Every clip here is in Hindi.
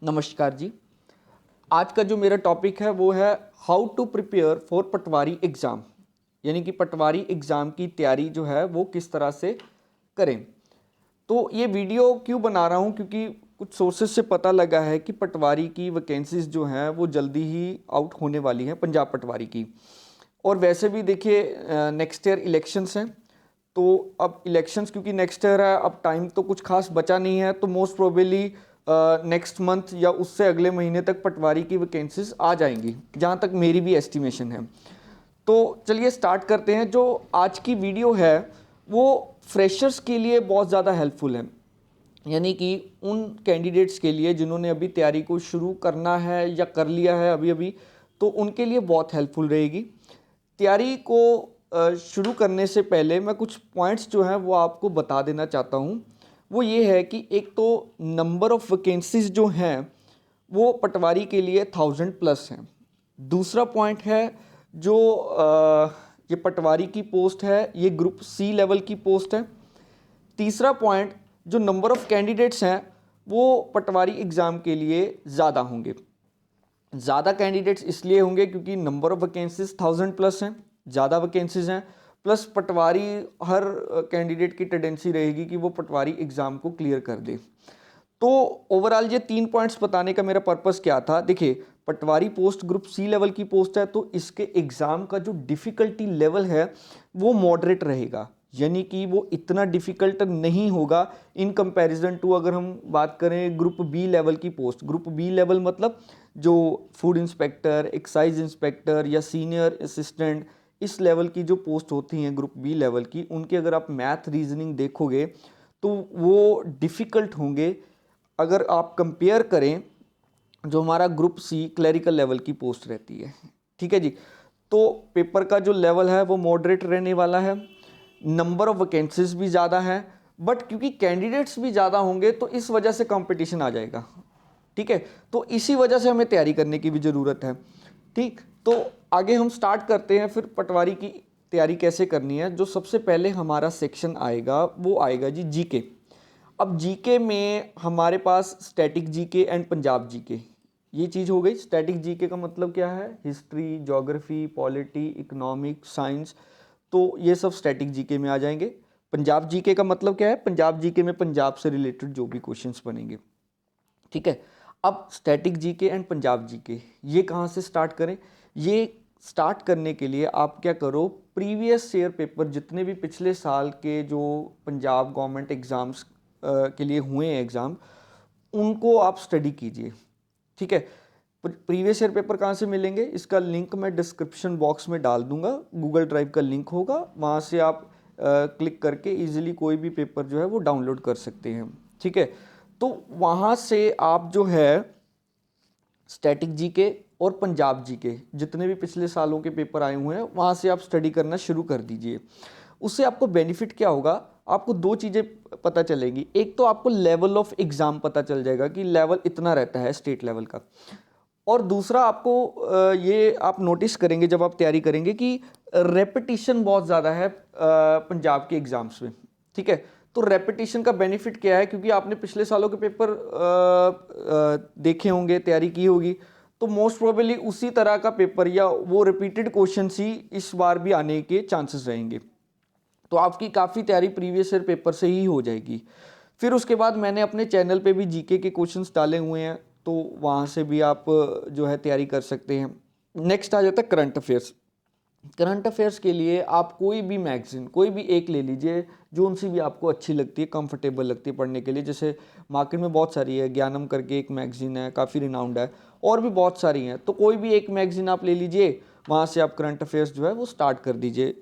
नमस्कार जी। आज का जो मेरा टॉपिक है वो है how to prepare for Patwari exam, यानी कि पटवारी एग्ज़ाम की तैयारी जो है वो किस तरह से करें। तो ये वीडियो क्यों बना रहा हूँ, क्योंकि कुछ सोर्सेज से पता लगा है कि पटवारी की वैकेंसीज जो हैं वो जल्दी ही आउट होने वाली हैं, पंजाब पटवारी की। और वैसे भी देखिए नेक्स्ट ईयर इलेक्शंस हैं, तो अब इलेक्शंस क्योंकि नेक्स्ट ईयर है, अब टाइम तो कुछ खास बचा नहीं है, तो मोस्ट प्रोबेबली नेक्स्ट मंथ या उससे अगले महीने तक पटवारी की वैकेंसीज आ जाएंगी, जहाँ तक मेरी भी एस्टिमेशन है। तो चलिए स्टार्ट करते हैं। जो आज की वीडियो है वो फ्रेशर्स के लिए बहुत ज़्यादा हेल्पफुल है, यानी कि उन कैंडिडेट्स के लिए जिन्होंने अभी तैयारी को शुरू करना है या कर लिया है अभी अभी, तो उनके लिए बहुत हेल्पफुल रहेगी। तैयारी को शुरू करने से पहले मैं कुछ पॉइंट्स जो हैं वो आपको बता देना चाहता हूँ। वो ये है कि एक तो नंबर ऑफ़ वैकेंसीज जो हैं वो पटवारी के लिए 1000+ हैं। दूसरा पॉइंट है जो ये पटवारी की पोस्ट है ये ग्रुप सी लेवल की पोस्ट है। तीसरा पॉइंट, जो नंबर ऑफ़ कैंडिडेट्स हैं वो पटवारी एग्ज़ाम के लिए ज़्यादा होंगे। ज़्यादा कैंडिडेट्स इसलिए होंगे क्योंकि नंबर ऑफ़ वैकेंसीज 1000+ हैं, ज़्यादा वैकेंसीज हैं, प्लस पटवारी हर कैंडिडेट की टेंडेंसी रहेगी कि वो पटवारी एग्ज़ाम को क्लियर कर दे। तो ओवरऑल ये 3 पॉइंट्स बताने का मेरा पर्पस क्या था। देखिए, पटवारी पोस्ट ग्रुप सी लेवल की पोस्ट है, तो इसके एग्ज़ाम का जो डिफ़िकल्टी लेवल है वो मॉडरेट रहेगा, यानी कि वो इतना डिफ़िकल्ट नहीं होगा इन कंपैरिजन टू अगर हम बात करें ग्रुप बी लेवल की पोस्ट। ग्रुप बी लेवल मतलब जो फूड इंस्पेक्टर, एक्साइज इंस्पेक्टर या सीनियर असिस्टेंट, इस लेवल की जो पोस्ट होती हैं ग्रुप बी लेवल की, उनके अगर आप मैथ रीजनिंग देखोगे तो वो डिफ़िकल्ट होंगे अगर आप कंपेयर करें जो हमारा ग्रुप सी क्लरिकल लेवल की पोस्ट रहती है। ठीक है जी। तो पेपर का जो लेवल है वो मॉडरेट रहने वाला है, नंबर ऑफ वैकेंसीज भी ज़्यादा है, बट क्योंकि कैंडिडेट्स भी ज़्यादा होंगे तो इस वजह से कंपटीशन आ जाएगा। ठीक है, तो इसी वजह से हमें तैयारी करने की भी ज़रूरत है। ठीक, तो आगे हम स्टार्ट करते हैं फिर पटवारी की तैयारी कैसे करनी है। जो सबसे पहले हमारा सेक्शन आएगा वो आएगा जी जीके। अब जीके में हमारे पास static GK and Punjab GK, ये चीज़ हो गई। स्टैटिक जीके का मतलब क्या है, history, geography, polity, economic, science, तो ये सब स्टैटिक जीके में आ जाएंगे। पंजाब जीके का मतलब क्या है, पंजाब जीके में पंजाब से रिलेटेड जो भी क्वेश्चंस बनेंगे। ठीक है, अब static GK and Punjab GK ये कहाँ से स्टार्ट करें। ये स्टार्ट करने के लिए आप क्या करो, प्रीवियस ईयर पेपर जितने भी पिछले साल के जो पंजाब गवर्नमेंट एग्ज़ाम्स के लिए हुए हैं एग्ज़ाम, उनको आप स्टडी कीजिए। ठीक है, प्रीवियस ईयर पेपर कहाँ से मिलेंगे, इसका लिंक मैं डिस्क्रिप्शन बॉक्स में डाल दूंगा, गूगल ड्राइव का लिंक होगा, वहाँ से आप क्लिक करके इजीली कोई भी पेपर जो है वो डाउनलोड कर सकते हैं। ठीक है, तो वहाँ से आप जो है स्टैटिक जीके और पंजाब जीके जितने भी पिछले सालों के पेपर आए हुए हैं वहाँ से आप स्टडी करना शुरू कर दीजिए। उससे आपको बेनिफिट क्या होगा, आपको दो चीज़ें पता चलेंगी। एक तो आपको लेवल ऑफ एग्ज़ाम पता चल जाएगा कि लेवल इतना रहता है स्टेट लेवल का, और दूसरा आपको ये आप नोटिस करेंगे जब आप तैयारी करेंगे कि रेपिटिशन बहुत ज़्यादा है पंजाब के एग्ज़ाम्स में। ठीक है, तो रेपिटिशन का बेनिफिट क्या है, क्योंकि आपने पिछले सालों के पेपर देखे होंगे, तैयारी की होगी, तो मोस्ट प्रोबेबली उसी तरह का पेपर या वो रिपीटेड क्वेश्चन ही इस बार भी आने के चांसेस रहेंगे। तो आपकी काफ़ी तैयारी प्रीवियस ईयर पेपर से ही हो जाएगी। फिर उसके बाद मैंने अपने चैनल पे भी जीके के क्वेश्चंस डाले हुए हैं, तो वहाँ से भी आप जो है तैयारी कर सकते हैं। नेक्स्ट आ जाता है करंट अफेयर्स। करंट अफेयर्स के लिए आप कोई भी मैगज़ीन, कोई भी एक ले लीजिए जो उनसे भी आपको अच्छी लगती है, कंफर्टेबल लगती है पढ़ने के लिए। जैसे मार्केट में बहुत सारी है, ज्ञानम करके एक मैगज़ीन है, काफ़ी रिनाउंड है, और भी बहुत सारी हैं, तो कोई भी एक मैगज़ीन आप ले लीजिए, वहाँ से आप करंट अफेयर्स जो है वो स्टार्ट कर दीजिए।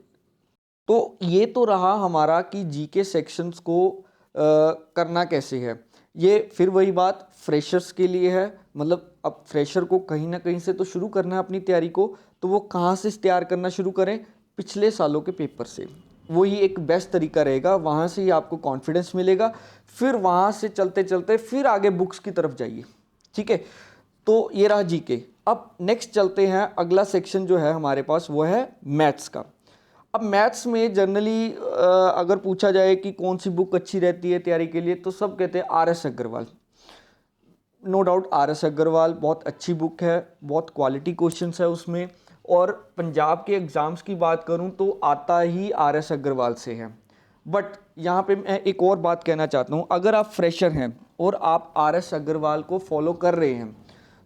तो ये तो रहा हमारा कि जीके सेक्शंस को करना कैसे है। ये फिर वही बात फ्रेशर्स के लिए है, मतलब अब फ्रेशर को कहीं ना कहीं से तो शुरू करना है अपनी तैयारी को, तो वो कहाँ से तैयार करना शुरू करें, पिछले सालों के पेपर से। वही एक बेस्ट तरीका रहेगा, वहाँ से ही आपको कॉन्फिडेंस मिलेगा। फिर वहाँ से चलते चलते फिर आगे बुक्स की तरफ जाइए। ठीक है, तो ये रहा जीके। अब नेक्स्ट चलते हैं, अगला सेक्शन जो है हमारे पास वो है मैथ्स का। अब मैथ्स में जनरली अगर पूछा जाए कि कौन सी बुक अच्छी रहती है तैयारी के लिए, तो सब कहते हैं RS Agarwal. No doubt R S Agarwal बहुत अच्छी बुक है, बहुत क्वालिटी क्वेश्चंस है उसमें, और पंजाब के एग्ज़ाम्स की बात करूं तो आता ही आर एस अग्रवाल से है। बट यहाँ पे मैं एक और बात कहना चाहता हूँ, अगर आप फ्रेशर हैं और आप आर एस अग्रवाल को फॉलो कर रहे हैं,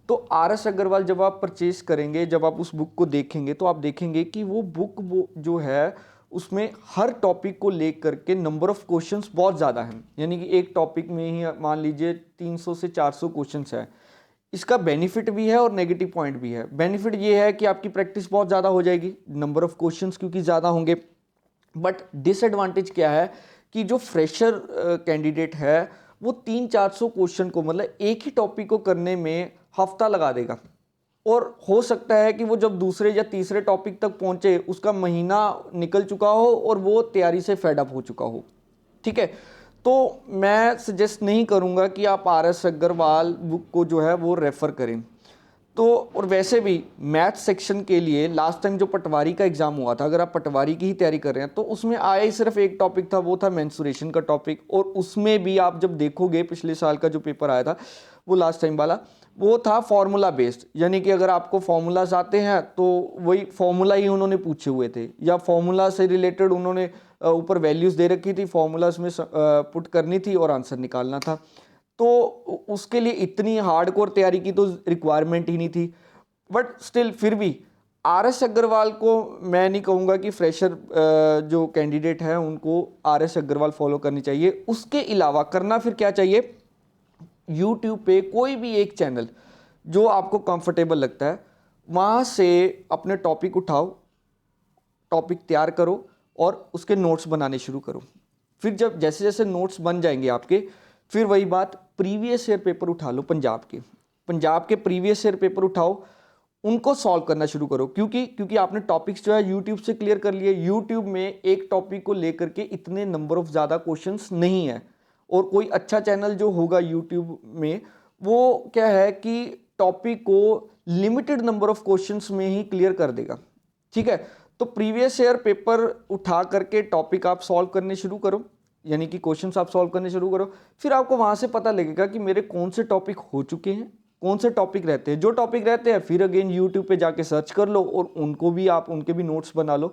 तो आर एस अग्रवाल जब आप परचेज करेंगे, जब आप उस बुक को देखेंगे, तो आप देखेंगे कि वो बुक वो जो है उसमें हर टॉपिक को लेकर के नंबर ऑफ क्वेश्चंस बहुत ज़्यादा हैं। यानी कि एक टॉपिक में ही मान लीजिए 300 से 400 क्वेश्चंस है। इसका बेनिफिट भी है और नेगेटिव पॉइंट भी है। बेनिफिट ये है कि आपकी प्रैक्टिस बहुत ज़्यादा हो जाएगी, नंबर ऑफ क्वेश्चंस क्योंकि ज़्यादा होंगे। बट डिसएडवांटेज क्या है कि जो फ्रेशर कैंडिडेट है वो 300-400 क्वेश्चन को, मतलब एक ही टॉपिक को करने में हफ्ता लगा देगा, और हो सकता है कि वो जब दूसरे या तीसरे टॉपिक तक पहुंचे उसका महीना निकल चुका हो और वो तैयारी से फेड अप हो चुका हो। ठीक है, तो मैं सजेस्ट नहीं करूंगा कि आप आर एस अग्रवाल बुक को जो है वो रेफ़र करें। तो और वैसे भी मैथ सेक्शन के लिए लास्ट टाइम जो पटवारी का एग्ज़ाम हुआ था, अगर आप पटवारी की ही तैयारी कर रहे हैं, तो उसमें आया ही सिर्फ एक टॉपिक था, वो था मेंसुरेशन का टॉपिक। और उसमें भी आप जब देखोगे पिछले साल का जो पेपर आया था वो लास्ट टाइम वाला, वो था फार्मूला बेस्ड। यानी कि अगर आपको फार्मूलाज आते हैं तो वही फार्मूला ही उन्होंने पूछे हुए थे, या फार्मूला से रिलेटेड उन्होंने ऊपर वैल्यूज़ दे रखी थी, फार्मूलाज में पुट करनी थी और आंसर निकालना था। तो उसके लिए इतनी हार्डकोर तैयारी की तो रिक्वायरमेंट ही नहीं थी। बट स्टिल फिर भी आर एस अग्रवाल को मैं नहीं कहूँगा कि फ्रेशर जो कैंडिडेट हैं उनको आर एस अग्रवाल फॉलो करनी चाहिए। उसके अलावा करना फिर क्या चाहिए, यूट्यूब पे कोई भी एक चैनल जो आपको कंफर्टेबल लगता है वहाँ से अपने टॉपिक उठाओ, टॉपिक तैयार करो और उसके नोट्स बनाने शुरू करो। फिर जब जैसे जैसे नोट्स बन जाएंगे आपके, फिर वही बात प्रीवियस ईयर पेपर उठा लो, पंजाब के प्रीवियस ईयर पेपर उठाओ, उनको सॉल्व करना शुरू करो। क्योंकि आपने टॉपिक्स जो है यूट्यूब से क्लियर कर लिए। यूट्यूब में एक टॉपिक को लेकर के इतने नंबर ऑफ ज़्यादा क्वेश्चंस नहीं है, और कोई अच्छा चैनल जो होगा यूट्यूब में वो क्या है कि टॉपिक को लिमिटेड नंबर ऑफ क्वेश्चंस में ही क्लियर कर देगा। ठीक है, तो प्रीवियस ईयर पेपर उठा करके टॉपिक आप सॉल्व करने शुरू करो, यानी कि क्वेश्चंस आप सॉल्व करने शुरू करो। फिर आपको वहाँ से पता लगेगा कि मेरे कौन से टॉपिक हो चुके हैं, कौन से टॉपिक रहते हैं। जो टॉपिक रहते हैं फिर अगेन यूट्यूब पे जाके सर्च कर लो और उनको भी आप उनके भी नोट्स बना लो।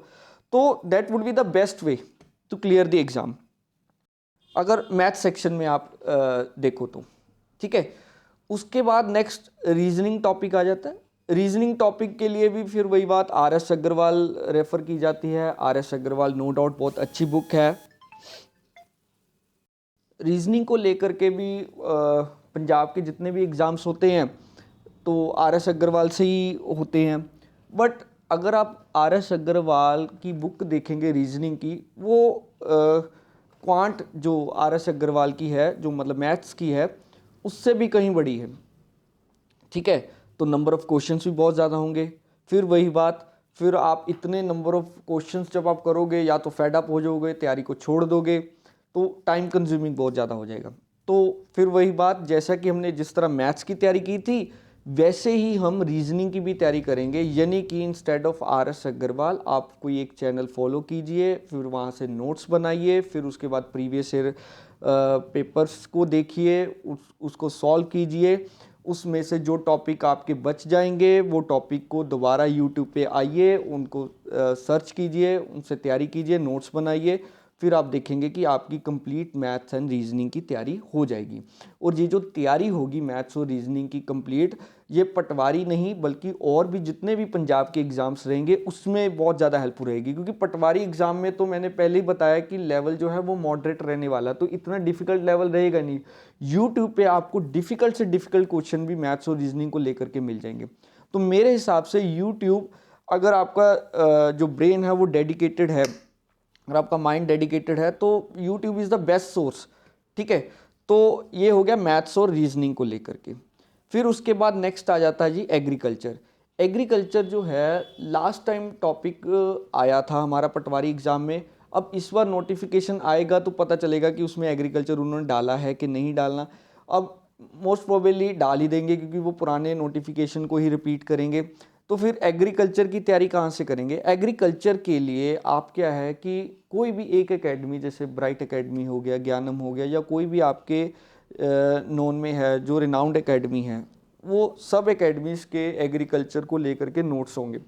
तो that would be the best way to clear the exam, अगर मैथ सेक्शन में आप देखो तो। ठीक है, उसके बाद नेक्स्ट रीजनिंग टॉपिक आ जाता है। रीजनिंग टॉपिक के लिए भी फिर वही बात, आर एस अग्रवाल रेफ़र की जाती है। R S Agarwal no doubt बहुत अच्छी बुक है। रीजनिंग को लेकर के भी पंजाब के जितने भी एग्ज़ाम्स होते हैं तो आर एस अग्रवाल से ही होते हैं। बट अगर आप आर एस अग्रवाल की बुक देखेंगे रीजनिंग की, वो क्वांट जो आर एस अग्रवाल की है, जो मतलब मैथ्स की है, उससे भी कहीं बड़ी है। ठीक है, तो नंबर ऑफ़ क्वेश्चंस भी बहुत ज़्यादा होंगे। फिर वही बात, फिर आप इतने नंबर ऑफ़ क्वेश्चंस जब आप करोगे या तो फेड अप हो जाओगे, तैयारी को छोड़ दोगे, तो टाइम कंज्यूमिंग बहुत ज़्यादा हो जाएगा। तो फिर वही बात, जैसा कि हमने जिस तरह मैथ्स की तैयारी की थी वैसे ही हम रीजनिंग की भी तैयारी करेंगे। यानी कि instead of R S Agarwal आप कोई एक चैनल फॉलो कीजिए, फिर वहाँ से नोट्स बनाइए, फिर उसके बाद प्रीवियस ईयर पेपर्स को देखिए, उसको सॉल्व कीजिए। उसमें से जो टॉपिक आपके बच जाएंगे वो टॉपिक को दोबारा यूट्यूब पे आइए, उनको सर्च कीजिए, उनसे तैयारी कीजिए, नोट्स बनाइए। फिर आप देखेंगे कि आपकी कंप्लीट मैथ्स एंड रीजनिंग की तैयारी हो जाएगी। और ये जो तैयारी होगी मैथ्स और रीजनिंग की कंप्लीट, ये पटवारी नहीं बल्कि और भी जितने भी पंजाब के एग्ज़ाम्स रहेंगे उसमें बहुत ज़्यादा हेल्पफुल रहेगी। क्योंकि पटवारी एग्ज़ाम में तो मैंने पहले ही बताया कि लेवल जो है वो मॉडरेट रहने वाला, तो इतना डिफिकल्ट लेवल रहेगा नहीं। यूट्यूब पे आपको डिफ़िकल्ट से डिफ़िकल्ट क्वेश्चन भी मैथ्स और रीजनिंग को लेकर के मिल जाएंगे। तो मेरे हिसाब से यूट्यूब, अगर आपका जो ब्रेन है वो डेडिकेटेड है, अगर आपका माइंड डेडिकेटेड है, तो YouTube is the best source. ठीक है, तो ये हो गया मैथ्स और रीजनिंग को लेकर के। फिर उसके बाद नेक्स्ट आ जाता है जी एग्रीकल्चर। एग्रीकल्चर जो है लास्ट टाइम टॉपिक आया था हमारा पटवारी एग्ज़ाम में। अब इस बार नोटिफिकेशन आएगा तो पता चलेगा कि उसमें एग्रीकल्चर उन्होंने डाला है कि नहीं डालना। अब मोस्ट प्रोबेबली डाल ही देंगे क्योंकि वो पुराने नोटिफिकेशन को ही रिपीट करेंगे। तो फिर एग्रीकल्चर की तैयारी कहाँ से करेंगे? एग्रीकल्चर के लिए आप क्या है कि कोई भी एक एकेडमी, जैसे ब्राइट एकेडमी हो गया, ज्ञानम हो गया, या कोई भी आपके नोन में है, जो रिनाउंड एकेडमी है, वो सब एकेडमीज़ के एग्रीकल्चर को लेकर के नोट्स होंगे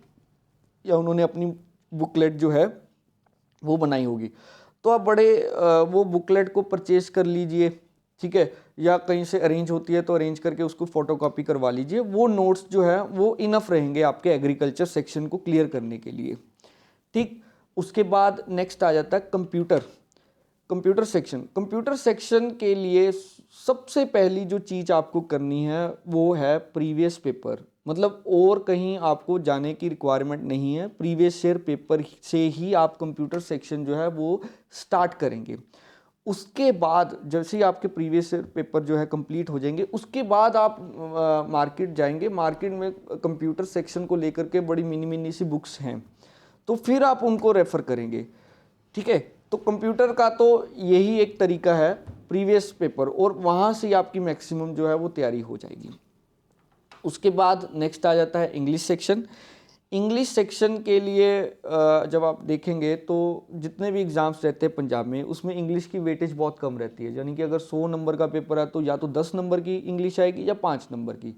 या उन्होंने अपनी बुकलेट जो है वो बनाई होगी। तो आप बड़े वो बुकलेट को परचेज कर लीजिए, ठीक है, या कहीं से अरेंज होती है तो अरेंज करके उसको फोटोकॉपी करवा लीजिए। वो नोट्स जो है वो इनफ रहेंगे आपके एग्रीकल्चर सेक्शन को क्लियर करने के लिए, ठीक। उसके बाद नेक्स्ट आ जाता है कंप्यूटर सेक्शन। कंप्यूटर सेक्शन के लिए सबसे पहली जो चीज़ आपको करनी है वो है प्रीवियस पेपर, मतलब और कहीं आपको जाने की रिक्वायरमेंट नहीं है, प्रीवियस ईयर पेपर से ही आप कंप्यूटर सेक्शन जो है वो स्टार्ट करेंगे। उसके बाद जैसे ही आपके प्रीवियस ईयर पेपर जो है कंप्लीट हो जाएंगे, उसके बाद आप मार्केट जाएंगे। मार्केट में कंप्यूटर सेक्शन को लेकर के बड़ी मिनी मिनी सी बुक्स हैं, तो फिर आप उनको रेफ़र करेंगे, ठीक है। तो कंप्यूटर का तो यही एक तरीका है, प्रीवियस पेपर, और वहाँ से आपकी मैक्सिमम जो है वो तैयारी हो जाएगी। उसके बाद नेक्स्ट आ जाता है इंग्लिश सेक्शन। इंग्लिश सेक्शन के लिए जब आप देखेंगे तो जितने भी एग्ज़ाम्स रहते हैं पंजाब में, उसमें इंग्लिश की वेटेज बहुत कम रहती है। यानी कि अगर 100 नंबर का पेपर है तो या तो 10 नंबर की इंग्लिश आएगी या 5 नंबर की,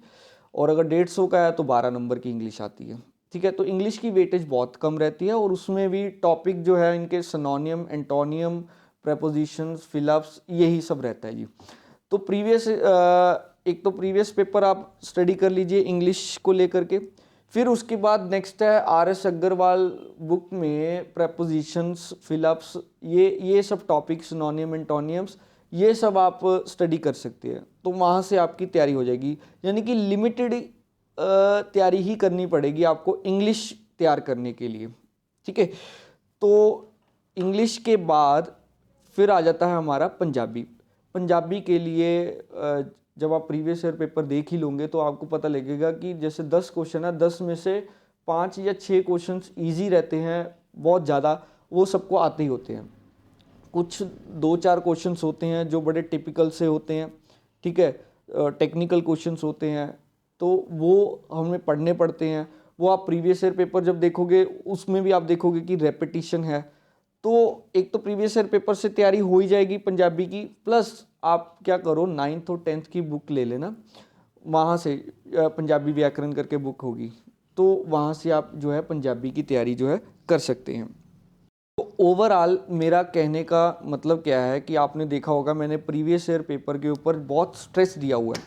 और अगर 150 का है तो 12 नंबर की इंग्लिश आती है, ठीक है। तो इंग्लिश की वेटेज बहुत कम रहती है, और उसमें भी टॉपिक जो है इनके सिनोनियम, एंटोनियम, प्रेपोजिशंस, फिलअप्स, यही सब रहता है जी। तो एक तो प्रीवियस पेपर आप स्टडी कर लीजिए इंग्लिश को लेकर के। फिर उसके बाद नेक्स्ट है RS अग्रवाल बुक में प्रेपोजिशंस, फिलअप्स, ये सब टॉपिक्स, सिनोनियम, एंटोनियम्स, ये सब आप स्टडी कर सकते हैं। तो वहाँ से आपकी तैयारी हो जाएगी। यानी कि लिमिटेड तैयारी ही करनी पड़ेगी आपको इंग्लिश तैयार करने के लिए, ठीक है। तो इंग्लिश के बाद फिर आ जाता है हमारा पंजाबी। पंजाबी के लिए जब आप प्रीवियस ईयर पेपर देख ही लोगे तो आपको पता लगेगा कि जैसे 10 क्वेश्चन है, 10 में से 5 या 6 क्वेश्चंस ईजी रहते हैं, बहुत ज़्यादा वो सबको आते ही होते हैं। कुछ 2-4 क्वेश्चंस होते हैं जो बड़े टिपिकल से होते हैं, ठीक है, टेक्निकल क्वेश्चंस होते हैं, तो वो हमें पढ़ने पड़ते हैं। वो आप प्रीवियस ईयर पेपर जब देखोगे उसमें भी आप देखोगे कि रेपिटिशन है। तो एक तो प्रीवियस ईयर पेपर से तैयारी हो ही जाएगी पंजाबी की, प्लस आप क्या करो 9th और 10th की बुक ले लेना, वहाँ से पंजाबी व्याकरण करके बुक होगी, तो वहाँ से आप जो है पंजाबी की तैयारी जो है कर सकते हैं। तो ओवरऑल मेरा कहने का मतलब क्या है कि आपने देखा होगा मैंने प्रीवियस ईयर पेपर के ऊपर बहुत स्ट्रेस दिया हुआ है।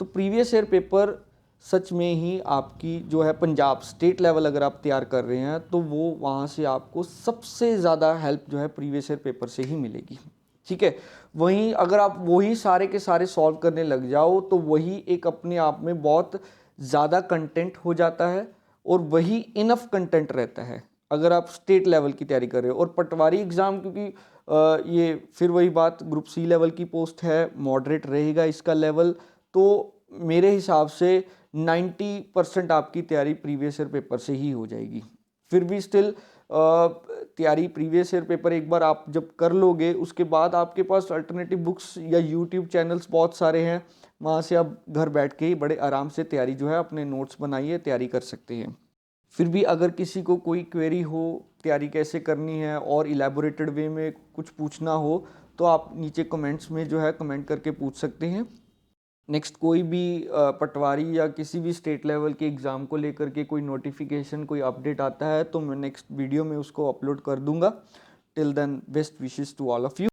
तो प्रीवियस ईयर पेपर सच में ही आपकी जो है पंजाब स्टेट लेवल अगर आप तैयार कर रहे हैं तो वो वहाँ से आपको सबसे ज़्यादा हेल्प जो है प्रीवियस ईयर पेपर से ही मिलेगी, ठीक है। वहीं अगर आप वही सारे के सारे सॉल्व करने लग जाओ तो वही एक अपने आप में बहुत ज़्यादा कंटेंट हो जाता है, और वही इनफ कंटेंट रहता है अगर आप स्टेट लेवल की तैयारी कर रहे हो। और पटवारी एग्ज़ाम क्योंकि ये फिर वही बात ग्रुप C लेवल की पोस्ट है, मॉडरेट रहेगा इसका लेवल, तो मेरे हिसाब से 90% आपकी तैयारी प्रीवियस ईयर पेपर से ही हो जाएगी। फिर भी स्टिल तैयारी प्रीवियस ईयर पेपर एक बार आप जब कर लोगे उसके बाद आपके पास अल्टरनेटिव बुक्स या यूट्यूब चैनल्स बहुत सारे हैं, वहाँ से आप घर बैठ के ही बड़े आराम से तैयारी जो है अपने नोट्स बनाइए, तैयारी कर सकते हैं। फिर भी अगर किसी को कोई क्वेरी हो तैयारी कैसे करनी है और इलेबोरेटेड वे में कुछ पूछना हो तो आप नीचे कमेंट्स में जो है कमेंट करके पूछ सकते हैं। नेक्स्ट कोई भी पटवारी या किसी भी स्टेट लेवल के एग्ज़ाम को लेकर के कोई नोटिफिकेशन, कोई अपडेट आता है तो मैं नेक्स्ट वीडियो में उसको अपलोड कर दूंगा। Till then best wishes to all of you.